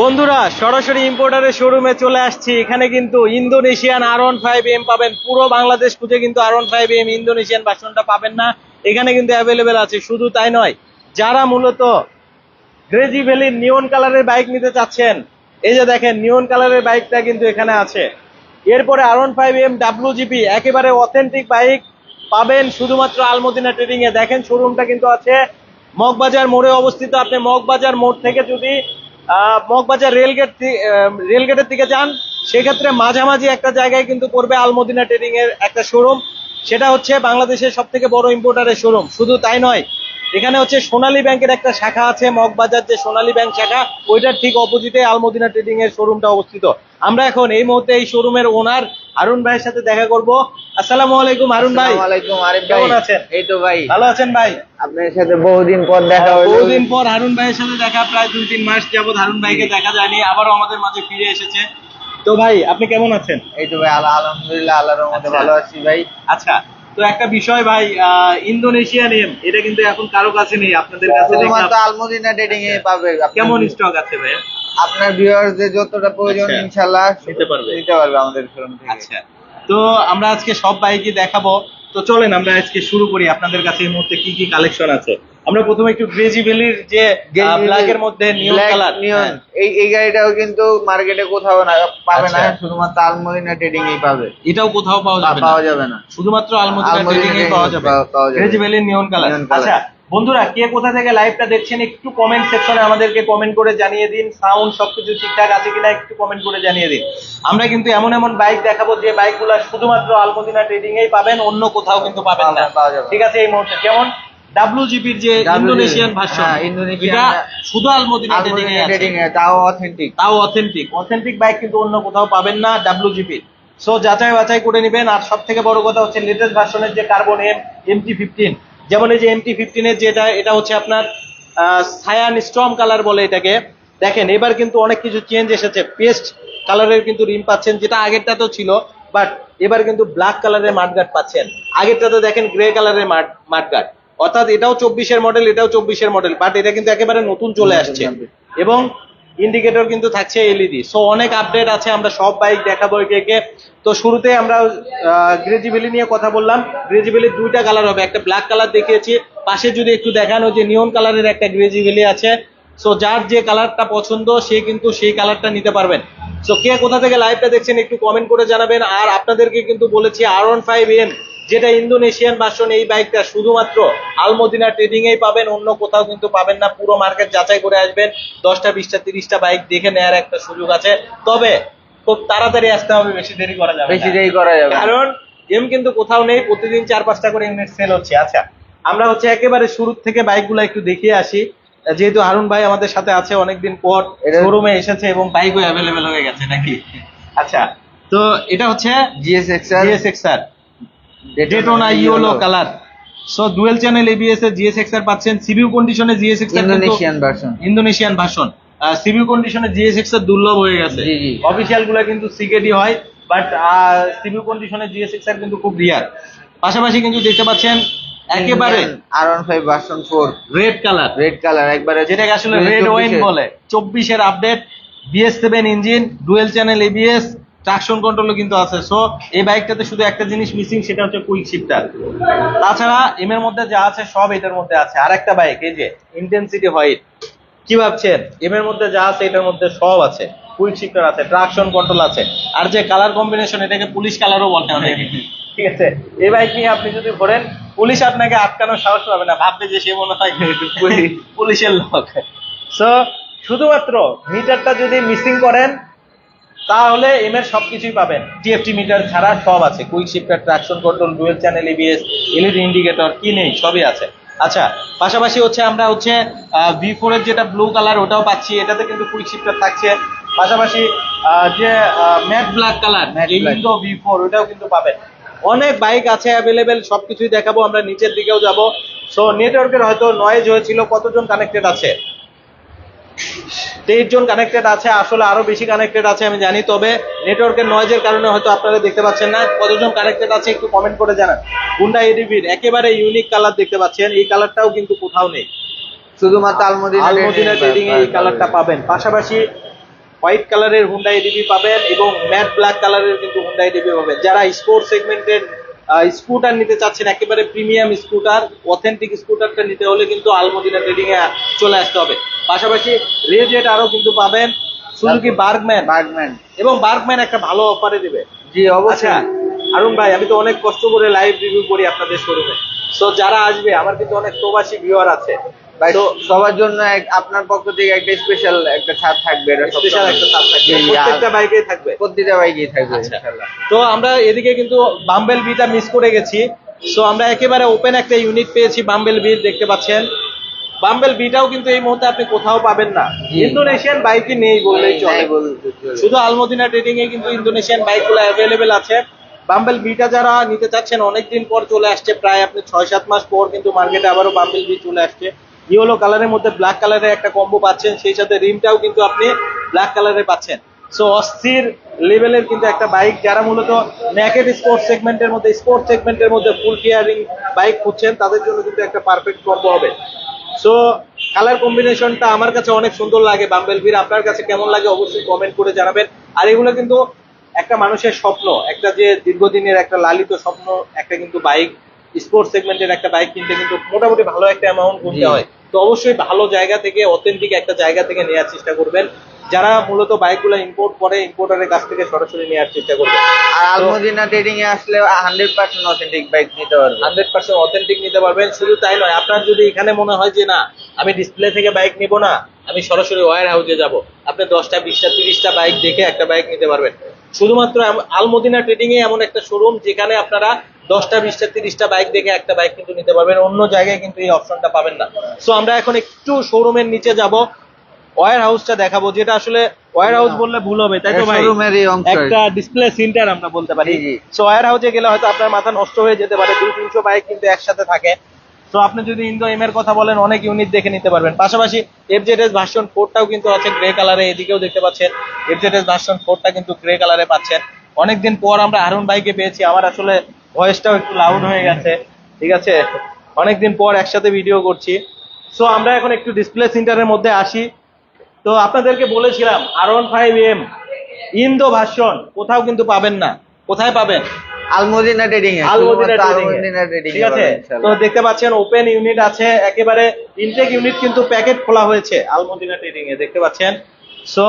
বন্ধুরা সরাসরি ইম্পোর্টারের শোরুমে চলে আসছি। এখানে কিন্তু ইন্দোনেশিয়ান R15M পাবেন। পুরো বাংলাদেশ খুঁজে কিন্তু R15M ইন্দোনেশিয়ান ভার্সনটা পাবেন না। এখানে কিন্তু অ্যাভেলেবেল আছে। শুধু তাই নয়, যারা মূলত গ্রেজি ভ্যালির নিয়ন কালারের বাইক নিতে চাচ্ছেন, এই যে দেখেন নিয়ন কালারের বাইকটা কিন্তু এখানে আছে। এরপরে R15M WGP একেবারে অথেন্টিক বাইক পাবেন শুধুমাত্র আলমদিনা ট্রেডিং এ। দেখেন শোরুমটা কিন্তু আছে মগবাজার মোড়ে অবস্থিত। আপনি মগবাজার মোড় থেকে যদি মগবাজার রেলগেটের দিকে যান, সেক্ষেত্রে মাঝামাঝি একটা জায়গায় কিন্তু পড়বে আলমদিনা ট্রেডিং এর একটা শোরুম। সেটা হচ্ছে বাংলাদেশের সব থেকে বড় ইম্পোর্টারের শোরুম। শুধু তাই নয়, এখানে হচ্ছে সোনালী ব্যাংকের একটা শাখা আছে। মগবাজার যে সোনালী ব্যাংক শাখা, ওইটার ঠিক অপোজিটে আলমদিনা ট্রেডিং এর শোরুমটা অবস্থিত। আমরা এখন এই মুহূর্তে এই শোরুমের ওনার হারুন ভাইয়ের সাথে দেখা করব। আসসালামু আলাইকুম হারুন ভাই। আসসালামু আলাইকুম আরিফ ভাই, কেমন আছেন? এই তো ভাই ভালো আছেন ভাই? আপনার সাথে বহুদিন পর দেখা হলো। বহুদিন পর হারুন ভাইয়ের সাথে দেখা, প্রায় 2-3 মাস যাবত হারুন ভাইকে দেখা যায়নি, আবারও আমাদের মাঝে ফিরে এসেছে। তো ভাই আপনি কেমন আছেন? এই তো ভাই আলহামদুলিল্লাহ, আল্লাহর রহমতে আচ্ছা। ভালো আছি ভাই। আচ্ছা, তো একটা বিষয় ভাই, ইন্দোনেশিয়ান এম এটা কিন্তু এখন কারো কাছে নেই, আপনাদের কাছে শুধুমাত্র দেখলাম। আলমদিনা ট্রেডিং এ পাবে। কেমন স্টক আছে ভাই? আপনার ভিউয়ারদের যতটা প্রয়োজন আচ্ছা। ইনশাআল্লাহ নিতে পারবে। আমাদের শোরুম থেকে। আচ্ছা, তো আমরা আজকে সব বাইকই দেখাবো। তো চলেন আমরা আজকে শুরু করি। আপনাদের কাছে এই মুহূর্তে কি কি কালেকশন আছে? আমরা প্রথমে একটু গ্রেজি ভ্যালির যে ব্ল্যাক এর মধ্যে নিয়ন কালার, নিয়ন এই গাড়িটাও কিন্তু মার্কেটে কোথাও না পাবে না, শুধুমাত্র আলমদিনা ট্রেডিং এই পাবে। এটাও কোথাও পাওয়া যাবে না, শুধুমাত্র আলমদিনা ট্রেডিং এ পাওয়া যাবে গ্রেজি ভ্যালির নিয়ন কালার। আচ্ছা বন্ধুরা, কে কোথা থেকে লাইভটা দেখছেন একটু কমেন্ট সেকশনে আমাদেরকে কমেন্ট করে জানিয়ে দিন। সাউন্ড সবকিছু ঠিকঠাক আছে কিনা একটু কমেন্ট করে জানিয়ে দিন। আমরা কিন্তু এমন এমন বাইক দেখাবো যে বাইকগুলো শুধুমাত্র আলমদিনা ট্রেডিং এই পাবেন, অন্য কোথাও কিন্তু পাবেন না। ঠিক আছে, এই মুহূর্তে যেমন WGPর যে ইন্দোনেশিয়ান ভার্সন, এটা শুধু আলমদিনা ট্রেডিং এ আছে, তাও অথেন্টিক বাইক কিন্তু অন্য কোথাও পাবেন না WGP। সো যাচাই বাছাই করে নেবেন। আর সব থেকে বড় কথা হচ্ছে লেটেস্ট ভার্সনের যে কার্বন MT-15, যেমন এই যে MT-15 এর যেটা, এটা হচ্ছে আপনার সায়ান স্টর্ম কালার বলে এটাকে। দেখেন এবার কিন্তু অনেক কিছু চেঞ্জ এসেছে। পেস্ট কালারের কিন্তু রিম পাচ্ছেন, যেটা আগেরটাতেও ছিল, বাট এবার কিন্তু ব্ল্যাক কালারের মাঠগার্ড পাচ্ছেন। আগেরটাতে দেখেন গ্রে কালারের মাঠগার্ড, অর্থাৎ এটাও 24-এর মডেল, এটাও 24-এর মডেল, বাট এটা কিন্তু একেবারে নতুন চলে আসছে। এবং ইন্ডিকেটর কিন্তু থাকছে LED। সো অনেক আপডেট আছে, আমরা সব বাইক দেখাবো একে একে। তো শুরুতে আমরা গ্রেজি ভ্যালি নিয়ে কথা বললাম। গ্রেজি ভ্যালির দুইটা কালার হবে, একটা ব্ল্যাক কালার দেখিয়েছি, পাশে যদি একটু দেখানো যে নিয়ন কালারের একটা গ্রেজি ভ্যালি আছে। সো যার যে কালারটা পছন্দ সে কিন্তু সেই কালারটা নিতে পারবেন। সো কে কোথা থেকে লাইভটা দেখছেন একটু কমেন্ট করে জানাবেন। আর আপনাদেরকে কিন্তু বলেছি R15M যেটা ইন্দোনেশিয়ান ভার্সন, এই বাইকটা শুধুমাত্র আলমদিনা ট্রেডিং এই পাবেন, অন্য কোথাও কিন্তু পাবেন না। পুরো মার্কেট যাচাই করে আসবেন, 10টা 20টা 30টা বাইক দেখে নেওয়ার একটা সুযোগ আছে। তবে খুব তাড়াতাড়ি আসতে হবে, বেশি দেরি করা যাবে না। কারণ এম কিন্তু কোথাও নেই, প্রতিদিন 4-5টা করে ইউনিট সেল হচ্ছে। আচ্ছা, আমরা হচ্ছে একেবারে শুরু থেকে বাইকগুলো একটু দেখিয়ে আসি, যেহেতু হারুন ভাই আমাদের সাথে আছে অনেকদিন পর, শোরুমে এসেছে এবং বাইকও অ্যাভেলেবেল হয়ে গেছে নাকি। আচ্ছা, তো এটা হচ্ছে GSXR Daytona yellow colour. So dual channel ABS এর GSXR পাচ্ছেন। সিবিউ কন্ডিশনে GSXR ইন্দোনেশিয়ান ভার্সন, সিবিউ কন্ডিশনে GSXR দুর্লভ হয়ে গেছে। অফিশিয়াল গুলা কিন্তু CKD হয়, বাট সিবিউ কন্ডিশনে GSXR কিন্তু খুব রিয়ার। পাশাপাশি কিন্তু দেখতে পাচ্ছেন একেবারে R15 ভার্সন 4 রেড কালার একবারে, যেটাকে আসলে রেড ওয়াইন বলে। 24-এর update, BS7 engine, dual channel ABS, traction কন্ট্রোলও কিন্তু আছে। সো এই বাইকটাতে শুধু একটা জিনিস মিসিং, সেটা হচ্ছে কুইক শিফটার। তাছাড়া এম এর মধ্যে যা আছে সব এটার মধ্যে আছে। আর একটা বাইক এই যে ইন্টেন্সিটি হোয়াইট, কি ভাবছেন? এম এর মধ্যে যা আছে এটার মধ্যে সব আছে। কুইক শিফটার আছে, ট্রাকশন কন্ট্রোল আছে। আর যে কালার কম্বিনেশন, এটাকে পুলিশ কালারও বলতে অনেকে। ঠিক আছে, এই বাইক নিয়ে আপনি যদি ঘোরেন, পুলিশ আপনাকে আটকানোর সাহস পাবে না, ভাববে যে সে মনে হয় পুলিশের লোক। সো শুধুমাত্র মিটারটা যদি মিসিং করেন, তাহলে এম এর সবকিছুই পাবেন। TFT মিটার ছাড়া সব আছে, quick shifter, traction control, dual channel ABS, LED indicator, কি নেই সবই আছে। আচ্ছা, পাশাপাশি হচ্ছে আমরা হচ্ছে V4 এর যেটা ব্লু কালার, ওটাও পাচ্ছি। এটাতে কিন্তু কুইক শিফটার থাকছে। পাশাপাশি যে matte black colour Indo V4, ওটাও কিন্তু পাবেন। অনেক বাইক আছে অ্যাভেলেবেল, সবকিছুই দেখাবো। আমরা নিচের দিকেও যাব। সো নেটওয়ার্কের হয়তো নয়েজ হয়েছিল, কতজন কানেক্টেড আছে? 23 জন কানেক্টেড আছে। আসলে আরো বেশি কানেক্টেড আছে আমি জানি, তবে নেটওয়ার্কের নয়েজের কারণে হয়তো আপনারা দেখতে পাচ্ছেন না। কতজন কানেক্টেড আছে একটু কমেন্ট করে জানান। হুন্ডা ADV-র একেবারে ইউনিক কালার দেখতে পাচ্ছেন, এই কালারটাও কিন্তু কোথাও নেই, শুধুমাত্র আলমদিনা ট্রেডিং এ এই কালারটা পাবেন। পাশাপাশি হোয়াইট কালারের হুন্ডা এডিবি পাবেন এবং ম্যাট ব্ল্যাক কালারের কিন্তু হুন্ডা এডিবি পাবেন। যারা স্পোর্ট সেগমেন্টের স্কুটার নিতে চাচ্ছেন, একেবারে প্রিমিয়াম স্কুটার, অথেন্টিক স্কুটারটা নিতে হলে কিন্তু আলমদিনা ট্রেডিং এ চলে আসতে হবে। পাশাপাশি রেজেট আরো কিন্তু পাবেন, সুজুকি বার্গম্যান এবং বার্গম্যান একটা ভালো অফারে দিবে। জি অবশ্যই। আরুন ভাই, আমি তো অনেক কষ্ট করে লাইভ রিভিউ করি আপনাদের শোরুমে, তো যারা আসবে, আমার কিন্তু অনেক প্রবাসী ভিউয়ার আছে ভাই, তো সবার জন্য আপনার পক্ষ থেকে একটা স্পেশাল একটা ছাড় থাকবে, এটা স্পেশাল একটা ছাড় থাকবে, জি, প্রত্যেকটা বাইকেই থাকবে, প্রতিটা বাইকেই থাকবে আচ্ছা। ইনশাআল্লাহ। তো আমরা এদিকে কিন্তু বাম্বেল বিটা মিস করে গেছি, সো আমরা একেবারে ওপেন একটা ইউনিট পেয়েছি বাম্বেল বি, দেখতে পাচ্ছেন। বাম্বেল বিটাও কিন্তু এই মুহূর্তে আপনি কোথাও পাবেন না, ইন্দোনেশিয়ান বাইকই নেই বললেই চলে, শুধু আলমদিনা ট্রেডিং এ কিন্তু ইন্দোনেশিয়ান বাইকগুলো অ্যাভেলেবেল আছে। বাম্বেল বিটা যারা নিতে চাচ্ছেন, অনেকদিন পর চলে আসছে, প্রায় আপনি 6-7 মাস পর কিন্তু মার্কেটে আবারও বাম্বেল বি চলে আসছে। ইয়েলো কালারের মধ্যে ব্ল্যাক কালারের একটা কম্বো পাচ্ছেন, সেই সাথে রিমটাও কিন্তু আপনি ব্ল্যাক কালারে পাচ্ছেন। সো অস্থির লেভেলের কিন্তু একটা বাইক, যারা মূলত ন্যাকেড স্পোর্টস সেগমেন্টের মধ্যে ফুল টিয়ারিং বাইক খুঁজছেন, তাদের জন্য কিন্তু একটা পারফেক্ট কম্বো হবে। সো কালার কম্বিনেশনটা আমার কাছে অনেক সুন্দর লাগে বাম্বেল বির, আপনার কাছে কেমন লাগে অবশ্যই কমেন্ট করে জানাবেন। আর এগুলো কিন্তু একটা মানুষের স্বপ্ন, একটা যে দীর্ঘদিনের একটা লালিত স্বপ্ন, একটা কিন্তু বাইক, স্পোর্টস সেগমেন্টের একটা বাইক কিনতে কিন্তু মোটামুটি ভালো একটা অ্যামাউন্ট গুনতে হয়। তো অবশ্যই ভালো জায়গা থেকে, অথেন্টিক একটা জায়গা থেকে নেওয়ার চেষ্টা করবেন। যারা মূলত বাইকগুলো ইম্পোর্ট করে, ইম্পোর্টারের কাছ থেকে সরাসরি নেওয়ার চেষ্টা করবেন। আর আলমদিনা ট্রেডিং এ আসলে 100% অথেন্টিক বাইক নিতে পারবেন, 100% অথেন্টিক নিতে পারবেন। শুধু তাই নয়, আপনার যদি এখানে মনে হয় যে না, আমি ডিসপ্লে থেকে বাইক নিব না, আমি সরাসরি ওয়্যার হাউসে যাব, আপনি 10টা 20টা 30টা বাইক দেখে একটা বাইক নিতে পারবেন। শুধুমাত্র আলমদিনা ট্রেডিং এ এমন একটা শোরুম যেখানে আপনারা 10টা 20টা 30টা বাইক দেখে একটা বাইক কিন্তু নিতে পারবেন, অন্য জায়গায় কিন্তু এই অপশনটা পাবেন না। সো আমরা এখন একটু শোরুমের নিচে যাব, ওয়্যার হাউসটা দেখাবো, যেটা আসলে ওয়্যার হাউস বললে ভুল হবে, তাই তো ভাই, শোরুমেরই অংশ, একটা ডিসপ্লে সেন্টার আমরা বলতে পারি। সো ওয়্যার হাউসে গেলে হয়তো আপনার মাথা নষ্ট হয়ে যেতে পারে, 200-300 বাইক কিন্তু একসাথে থাকে। তো আপনি যদি ইন্দো এম এর কথা বলেন, অনেক ইউনিট দেখে নিতে পারবেন। পাশাপাশি এফজেডএস ভার্সন 4টাও কিন্তু আছে গ্রে কালারে, এদিকেও দেখতে পাচ্ছেন এফজেডএস ভার্সন 4টা কিন্তু গ্রে কালারে পাচ্ছেন। অনেকদিন পর আমরা হারুন বাইকে পেয়েছি, আমার আসলে ভয়েসটাও একটু লাউড হয়ে গেছে, ঠিক আছে, অনেকদিন পর একসাথে ভিডিও করছি। সো আমরা এখন একটু ডিসপ্লে সেন্টারের মধ্যে আসি। তো আপনাদেরকে বলেছিলাম R15M ইন্দো ভার্সন কোথাও কিন্তু পাবেন না, কোথায় পাবেন? আলমদিনা ট্রেডিং এ, আলমদিনা ট্রেডিং, ঠিক আছে। তো দেখতে পাচ্ছেন ওপেন ইউনিট আছে, একেবারে ইনটেক ইউনিট কিন্তু প্যাকেট খোলা হয়েছে আলমদিনা ট্রেডিং এ, দেখতে পাচ্ছেন। সো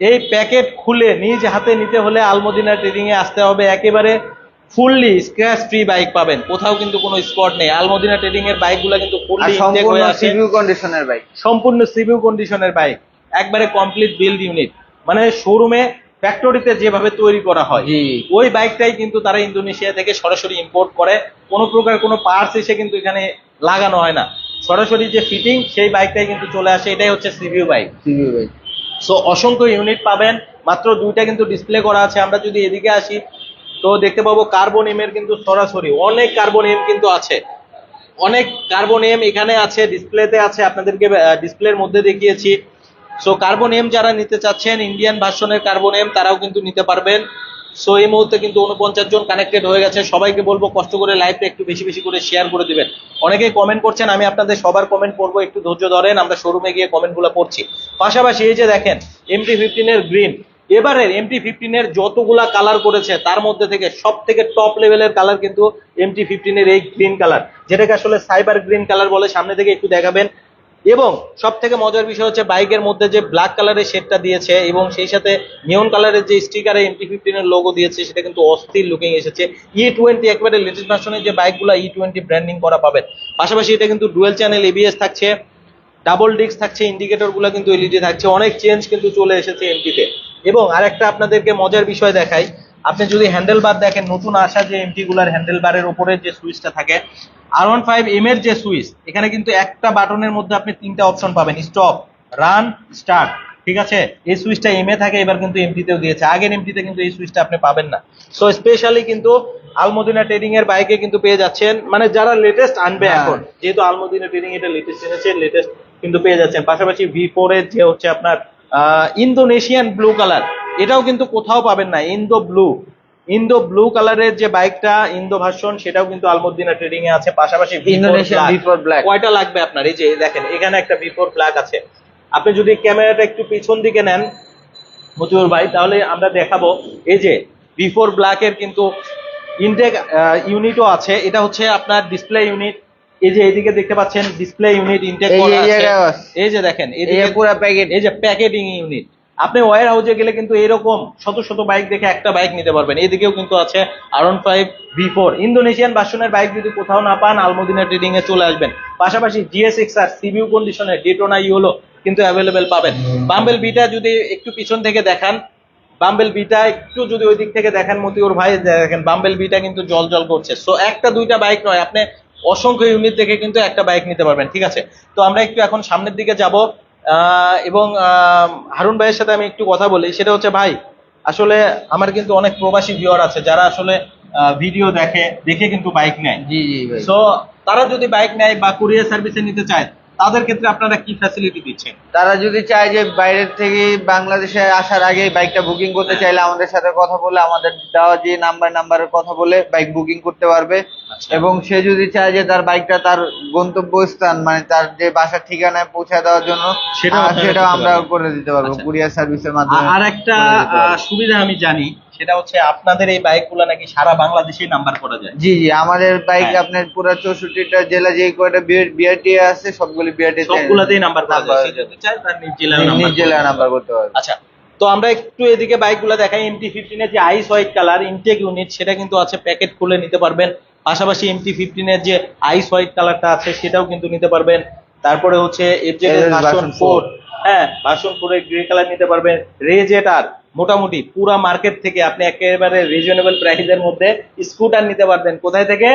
এই প্যাকেট খুলে নিজ হাতে নিতে হলে আলমদিনা ট্রেডিং এ আসতে হবে, একেবারে ফুললি স্ক্র্যাচ ফ্রি বাইক পাবেন, কোথাও কিন্তু কোনো স্পট নেই। আলমদিনা ট্রেডিং এর বাইকগুলো কিন্তু ফুললি ইনটেক হয়ে আছে, সিভিউ কন্ডিশনের বাইক, সম্পূর্ণ সিভিউ কন্ডিশনের বাইক, একবারে কমপ্লিট বিল্ড ইউনিট, মানে শোরুমে ফ্যাক্টরিতে যেভাবে তৈরি করা হয় ওই বাইকটাই কিন্তু তারা ইন্দোনেশিয়া থেকে সরাসরি ইম্পোর্ট করে, কোনো প্রকার কোনো পার্টস এসে কিন্তু এখানে লাগানো হয় না, সরাসরি যে ফিটিং সেই বাইকটাই কিন্তু চলে আসে, এটাই হচ্ছে সিভিউ বাইক। সো অসংখ্য ইউনিট পাবেন, মাত্র 2টা কিন্তু ডিসপ্লে করা আছে। আমরা যদি এদিকে আসি তো দেখতে পাবো কার্বন এম এর কিন্তু সরাসরি অনেক কার্বন এম কিন্তু আছে, অনেক কার্বন এম এখানে আছে, ডিসপ্লেতে আছে, আপনাদেরকে ডিসপ্লের মধ্যে দেখিয়েছি। সো কার্বন এম যারা নিতে চাচ্ছেন, ইন্ডিয়ান ভার্সনের কার্বন এম, তারাও কিন্তু নিতে পারবেন। সো এই মুহূর্তে কিন্তু 49 জন কানেক্টেড হয়ে গেছে, সবাইকে বলবো কষ্ট করে লাইভটা একটু বেশি বেশি করে শেয়ার করে দিবেন। অনেকেই কমেন্ট করছেন, আমি আপনাদের সবার কমেন্ট পড়বো, একটু ধৈর্য ধরেন, আমরা শোরুমে গিয়ে কমেন্টগুলো পড়ছি। পাশাপাশি এই যে দেখেন MT-15 এর গ্রিন, এবারের MT-15 এর যতগুলা কালার করেছে তার মধ্যে থেকে সব থেকে টপ লেভেলের কালার কিন্তু MT-15 এর এই গ্রিন কালার, যেটাকে আসলে সাইবার গ্রিন কালার বলে। সামনে থেকে একটু দেখাবেন। এবং সব থেকে মজার বিষয় হচ্ছে বাইকের মধ্যে যে ব্ল্যাক কালারের শেডটা দিয়েছে এবং সেই সাথে নিয়ন কালারের যে স্টিকারে MT-15 এর লোগো দিয়েছে, সেটা কিন্তু অস্থির লুকিং এসেছে। E20 একেবারে লেটেস্ট ভার্সনের যে বাইকগুলো E20 ব্র্যান্ডিং করা পাবেন। পাশাপাশি এটা কিন্তু ডুয়েল চ্যানেল ABS থাকছে, ডাবল ডিস্ক থাকছে, ইন্ডিকেটর গুলো কিন্তু LED থাকছে, অনেক চেঞ্জ কিন্তু চলে এসেছে MT-তে। এবং আরেকটা আপনাদেরকে মজার বিষয় দেখাই, আপনি যদি হ্যান্ডেল বার দেখেন, নতুন আসা যে MT গুলার হ্যান্ডেল বারের উপরে যে সুইচটা থাকে, R15M এর যে সুইচ, এখানে কিন্তু একটা বাটনের মধ্যে আপনি 3টা অপশন পাবেন, স্টপ, রান, স্টার্ট, ঠিক আছে। এই সুইচটা M এ থাকে, এবার কিন্তু MT-তেও দিয়েছে, আগের MT-তে কিন্তু এই সুইচটা আপনি পাবেন না। সো স্পেশালি কিন্তু আলমদিনা ট্রেডিং এর বাইকে কিন্তু পেয়ে যাচ্ছেন, মানে যারা লেটেস্ট আনবে এখন, যেহেতু আলমদিনা ট্রেডিং এটা লেটেস্ট এনেছে, লেটেস্ট কিন্তু পেয়ে যাচ্ছেন। পাশাপাশি V4 এর যে হচ্ছে আপনার ইন্দোনেশিয়ান ব্লু কালার, এটাও কিন্তু কোথাও পাবেন না, ইন্দো ব্লু কালারের যে বাইকটা ইন্দো ভার্সন, সেটাও কিন্তু আলমদিনা ট্রেডিং এ আছে। পাশাপাশি V4 ব্ল্যাক, কয়টা লাগবে আপনার? এই যে দেখেন এখানে একটা V4 ব্ল্যাক আছে। আপনি যদি ক্যামেরাটা একটু পিছন দিকে নেন মতিউর ভাই, তাহলে আমরা দেখাবো এই যে V4 ব্ল্যাক এর কিন্তু ইনটেক ইউনিটও আছে। এটা হচ্ছে আপনার ডিসপ্লে ইউনিট। এই যে এদিকে দেখতে পাচ্ছেন ডিসপ্লে ইউনিট ইনটেক করা আছে। এই যে দেখেন এদিকে পুরো প্যাকেট, এই যে প্যাকেটিং ইউনিট। আপনি ওয়্যার হাউসে গেলে কিন্তু এরকম শত শত বাইক দেখে একটা বাইক নিতে পারবেন। এদিকেও কিন্তু আছে R15 V4 ইন্দোনেশিয়ান ভার্সনের বাইক। যদি কোথাও না পান আলমদিনা ট্রেডিং এ চলে আসবেন। পাশাপাশি GSX-R সিবিউ কন্ডিশনের ডেটোনা ইউলো কিন্তু অ্যাভেলেবেল পাবেন। বাম্বেল বিটা যদি একটু পিছন থেকে দেখান, বাম্বেল বিটা একটু যদি ওই দিক থেকে দেখেন মতিউর ভাই, দেখেন বাম্বেল বিটা কিন্তু জল জল করছে। সো একটা দুইটা বাইক নয়, আপনি অসংখ্য ইউনিট থেকে কিন্তু একটা বাইক নিতে পারবেন। ঠিক আছে, তো আমরা একটু এখন সামনের দিকে যাব এবং হারুন ভাইয়ের সাথে আমি একটু কথা বলি। সেটা হচ্ছে ভাই, আসলে আমার কিন্তু অনেক প্রবাসী ভিউয়ার আছে যারা আসলে ভিডিও দেখে কিন্তু বাইক নেয়। জি জি ভাই। সো তারা যদি বাইক নেয় বা কুরিয়ার সার্ভিসে নিতে চায়, তাদের ক্ষেত্রে আপনারা কি ফ্যাসিলিটি দিচ্ছেন? তারা যদি চায় যে বাইরের থেকে বাংলাদেশে আসার আগে বাইকটা বুকিং করতে চাইলে আমাদের সাথে কথা বলে, আমাদের দেওয়া যে নাম্বারের কথা বলে বাইক বুকিং করতে পারবে। আচ্ছা। এবং সে যদি চায় যে তার বাইকটা তার গন্তব্যস্থান মানে তার যে বাসার ঠিকানায় পৌঁছে দেওয়ার জন্য, সেটাও আমরা করে দিতে পারবো আচ্ছা। কুরিয়ার সার্ভিসের মাধ্যমে। আর একটা সুবিধা আমি জানি, সেটা হচ্ছে আপনাদের এই বাইকগুলো নাকি সারা বাংলাদেশেই নাম্বার করা যায়। জি জি, আমাদের বাইক হ্যাঁ। আপনার পুরো 64টা জেলা যে কয়টা বিআরটি আছে সবগুলি বিআরটি সবগুলাতেই নাম্বার করা যায়। সে যদি চায় তার নিজ জেলায় নাম্বার করতে পারবে। আচ্ছা, তো আমরা একটু এদিকে বাইকগুলো দেখাই। MT-15 এর যে আইস হোয়াইট কালার ইনটেক ইউনিট, সেটা কিন্তু আছে, প্যাকেট খুলে নিতে পারবেন। পাশাপাশি MT-15 এর যে আইস হোয়াইট কালারটা আছে সেটাও কিন্তু নিতে পারবেন। তারপরে হচ্ছে FZ ভার্সন 4, হ্যাঁ ভার্সন 4 এর গ্রে কালার নিতে পারবেন। রেজেটার মোটামুটি পুরা মার্কেট থেকে আপনি একেবারে রিজনেবল প্রাইসের মধ্যে স্কুটার নিতে পারবেন। কোথায় থেকে?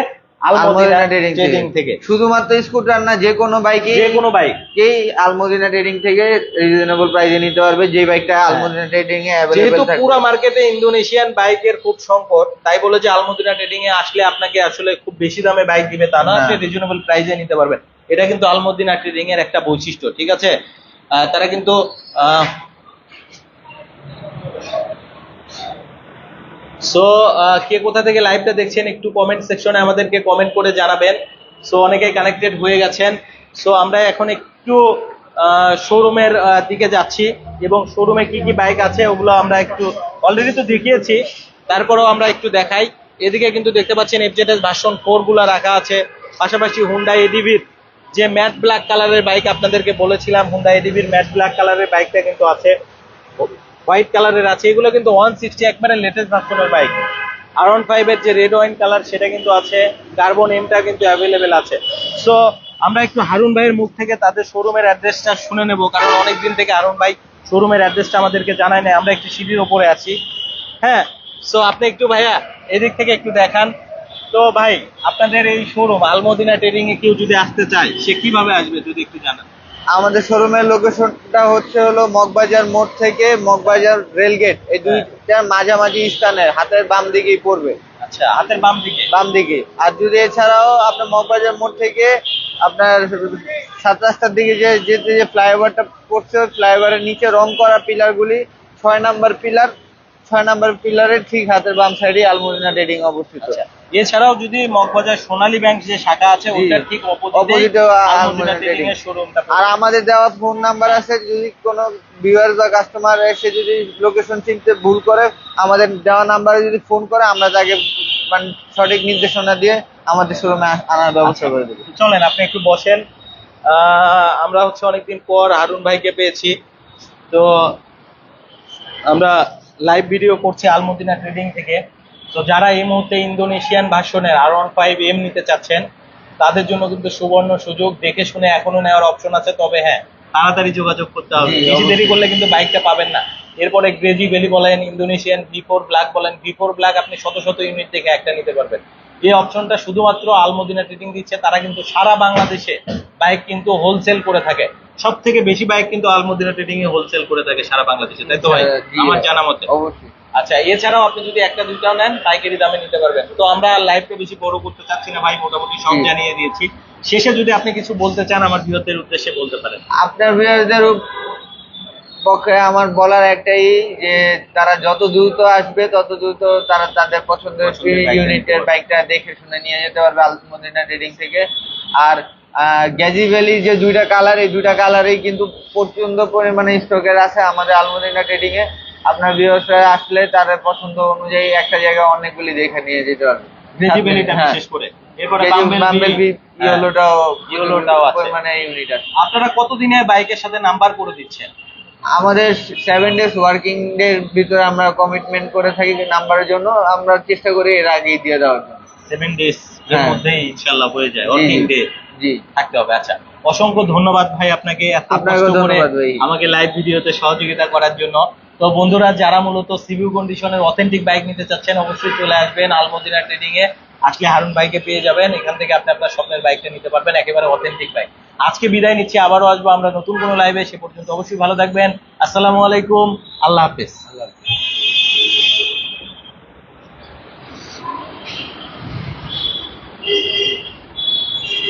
আলমদিনা ট্রেডিং থেকে। শুধুমাত্র স্কুটার না, যে কোনো বাইক আলমদিনা ট্রেডিং থেকে রিজনেবল প্রাইসে নিতে পারবে, যে বাইকটা আলমদিনা ট্রেডিং এ अवेलेबल যেহেতু থাকবে। পুরো মার্কেটে ইন্দোনেশিয়ান বাইকের খুব সংকট, তাই বলে যে আলমদিনা ট্রেডিং এ আসলে আপনাকে আসলে খুব বেশি দামে বাইক দিবে তা না, আপনি রিজনেবল প্রাইসে নিতে পারবেন। এটা কিন্তু আলমদিনা ট্রেডিং এর একটা বৈশিষ্ট্য। ঠিক আছে, তারা কিন্তু সো কে কোথা থেকে লাইভটা দেখছেন একটু কমেন্ট সেকশনে আমাদেরকে কমেন্ট করে জানাবেন। সো অনেকেই কানেক্টেড হয়ে গেছেন। সো আমরা এখন একটু শোরুমের দিকে যাচ্ছি এবং শোরুমে কি কি বাইক আছে ওগুলো আমরা একটু অলরেডি তো দেখিয়েছি, তারপরেও আমরা একটু দেখাই। এদিকে কিন্তু দেখতে পাচ্ছেন FZS ভার্সন 4 গুলা রাখা আছে। পাশাপাশি হুন্ডা এডিভির যে ম্যাট ব্ল্যাক কালারের বাইক আপনাদেরকে বলেছিলাম, হুন্ডা এডিভির ম্যাট ব্ল্যাক কালারের বাইকটা কিন্তু আছে, হোয়াইট কালারের আছে। এগুলো কিন্তু 160 একবারে লেটেস্ট ভার্সনের বাইক। R15 এর যে রেড ওয়াইন কালার সেটা কিন্তু আছে, কার্বন এমটা কিন্তু অ্যাভেলেবেল আছে। সো আমরা একটু হারুন ভাইয়ের মুখ থেকে তাদের শোরুমের অ্যাড্রেসটা শুনে নেব, কারণ অনেকদিন থেকে হারুন ভাই শোরুমের অ্যাড্রেসটা আমাদেরকে জানায় না। আমরা একটু সিঁড়ির ওপরে আছি। হ্যাঁ, সো আপনি একটু ভাইয়া এদিক থেকে একটু দেখান। তো ভাই, আপনাদের এই শোরুম আলমদিনা ট্রেডিং এ কেউ যদি আসতে চায় সে কিভাবে আসবে যদি একটু জানান? আমাদের শোরুমের লোকেশনটা হলো মগবাজার মোড় থেকে মগবাজার রেলগেট, এই দুইটার মাঝামাঝি স্থানে হাতের বাম দিকেই পড়বে। আচ্ছা, হাতের বাম দিকে। আর যদি এছাড়াও আপনার মগবাজার মোড় থেকে আপনার 7 রাস্তার দিকে যেতে যে ফ্লাইওভারটা পড়ছে, ওই ফ্লাইওভারের নিচে রং করা পিলারগুলি 6 নাম্বার পিলারের ঠিক হাতের বাম সাইডে আলমদিনা ট্রেডিং অবস্থিত। এছাড়াও যদি মগবাজার সোনালী ব্যাংক যে শাখা আছে ওটার ঠিক অপোজিটে আলমদিনা ট্রেডিং এর শোরুমটা। আর আমাদের দেওয়া ফোন নাম্বার আছে, যদি কোনো ভিউয়ার বা কাস্টমার এসে যদি লোকেশন চিনতে ভুল করে, আমাদের দেওয়া নাম্বারে যদি ফোন করে আমরা তাকে মানে সঠিক নির্দেশনা দিয়ে আমাদের শোরুমে আনার ব্যবস্থা করে দেবো। চলেন আপনি একটু বসেন। আমরা হচ্ছে অনেকদিন পর হারুন ভাইকে পেয়েছি, তো আমরা লাইভ ভিডিও করছি আলমদিনা ট্রেডিং থেকে। তো যারা এই মুহূর্তে ইন্দোনেশিয়ান ভার্সনের R15M নিতে চাচ্ছেন তাদের জন্য কিন্তু সুবর্ণ সুযোগ। দেখে শুনে এখনো নেওয়ার অপশন আছে, তবে হ্যাঁ তাড়াতাড়ি যোগাযোগ করতে হবে, বেশি দেরি করলে কিন্তু বাইকটা পাবেন না। এরপরে গ্রেজি ভ্যালি বলেন, ইন্দোনেশিয়ান V4 ব্ল্যাক বলেন, V4 ব্ল্যাক আপনি শত শত ইউনিট থেকে একটা নিতে পারবেন। যে অপশনটা শুধুমাত্র আলমদিনা ট্রেডিং দিচ্ছে, তারা কিন্তু সারা বাংলাদেশে বাইক কিন্তু হোলসেল করে থাকে। সব থেকে বেশি বাইক কিন্তু আলমদিনা ট্রেডিং এ হোলসেল করে থাকে সারা বাংলাদেশে, তাই তো ভাই? আমার জানা মতে অবশ্যই। আচ্ছা, এছাড়াও আপনি যদি একটা দুইটাও নেন পাইকারি দামে নিতে পারবেন। তো আমরা লাইভটা বেশি বড় করতে চাচ্ছি না ভাই, মোটামুটি সব জানিয়ে দিয়েছি। শেষে যদি আপনি কিছু বলতে চান আমার ভিউয়ারদের উদ্দেশ্যে বলতে পারেন। আপনার ভিউয়ারদের পক্ষে আমার বলার একটাই, যে তারা যত দ্রুত আসবে তত দ্রুত তারা তাদের পছন্দের ইউনিটের বাইকটা দেখে শুনে নিয়ে যেতে পারবে আলমদিনা ট্রেডিং থেকে। আর গ্যাজি ভ্যালি যে দুইটা কালার, এই দুইটা কালারেই কিন্তু প্রচন্ড পরিমাণে স্টকের আছে আমাদের আলমদিনা ট্রেডিং এ। আপনার ভিউয়ার্সরা আসলে তাদের পছন্দ অনুযায়ী একটা জায়গায় অনেকগুলি দেখে নিয়ে যেতে পারবে। ভিজিবিলিটি হ্যাঁ। বিশেষ করে এরপরে বাম্বেল বি ইয়েলোটাও ইয়েলোটাও আছে। মানে ইউনিট আছে। আপনারা কতদিনে বাইকের সাথে নাম্বার করে দিচ্ছেন? আমাদের 7 ডেজ ওয়ার্কিং ডে ভিতরে আমরা কমিটমেন্ট করে থাকি নাম্বারের জন্য, আমরা চেষ্টা করি এর আগেই দিয়ে দেওয়ার জন্য। 7 ডেজ এর হ্যাঁ। মধ্যেই ইনশাআল্লাহ হয়ে যায়, জি, ওয়ার্কিং ডে জি। থাকতে হবে। আচ্ছা, অসংখ্য ধন্যবাদ ভাই আপনাকে এত আপনাকেও কষ্ট করে ধন্যবাদ ভাই। আমাকে লাইভ ভিডিওতে সহযোগিতা করার জন্য। তো বন্ধুরা, যারা মূলত সিভিউ কন্ডিশনের অথেন্টিক বাইক নিতে চাচ্ছেন অবশ্যই চলে আসবেন আলমদিনা ট্রেডিং এ। আসলে হারুন বাইকে পেয়ে যাবেন, এখান থেকে আপনি আপনার স্বপ্নের বাইকটা নিতে পারবেন, একেবারে অথেন্টিক বাইক। আজকে বিদায় নিচ্ছি, আবারও আসবো আমরা নতুন কোনো লাইভে। সে পর্যন্ত অবশ্যই ভালো থাকবেন। আসসালামু আলাইকুম, আল্লাহ হাফেজ।